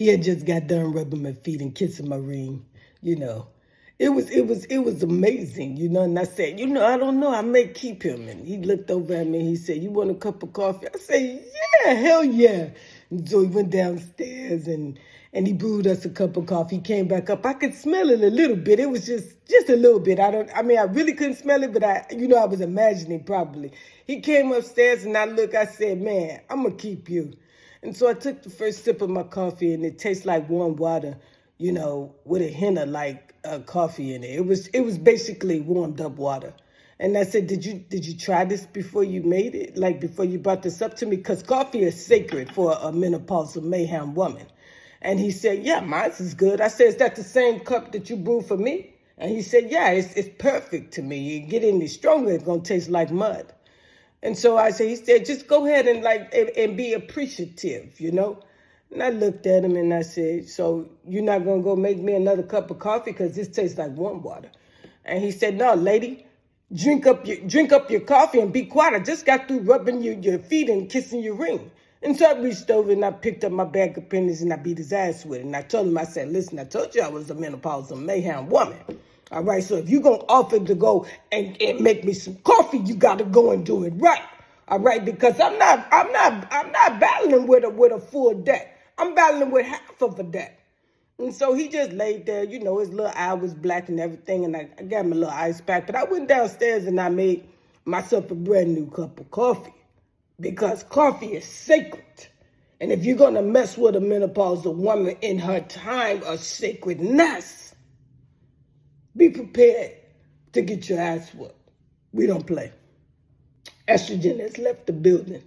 He had just got done rubbing my feet and kissing my ring, you know. It was amazing, you know. And I said, I don't know. I may keep him. And he looked over at me and he said, "You want a cup of coffee?" I said, "Yeah, hell yeah." And so he went downstairs and he brewed us a cup of coffee. He came back up. I could smell it a little bit. It was just a little bit. I really couldn't smell it, but I was imagining probably. He came upstairs and I said, "Man, I'm going to keep you." And so I took the first sip of my coffee and it tastes like warm water, with a hint of like coffee in it. It was basically warmed up water. And I said, did you try this before you made it? Like before you brought this up to me? Because coffee is sacred for a menopausal mayhem woman. And he said, "Yeah, mine is good." I said, "Is that the same cup that you brewed for me?" And he said, "Yeah, it's perfect to me. You get any stronger, it's going to taste like mud." And so he said, "Just go ahead and be appreciative, And I looked at him and I said, "So you're not going to go make me another cup of coffee because this tastes like warm water?" And he said, "No, lady, drink up your coffee and be quiet. I just got through rubbing your feet and kissing your ring." And so I reached over and I picked up my bag of pennies and I beat his ass with it. And I told him, I said, "Listen, I told you I was a menopausal mayhem woman. All right, so if you're going to offer to go and make me some coffee, you got to go and do it right. All right, because I'm not battling with a full deck. I'm battling with half of a deck." And so he just laid there, his little eye was black and everything, and I gave him a little ice pack. But I went downstairs and I made myself a brand new cup of coffee because coffee is sacred. And if you're going to mess with a menopausal woman in her time of sacredness, be prepared to get your ass whooped. We don't play. Estrogen has left the building.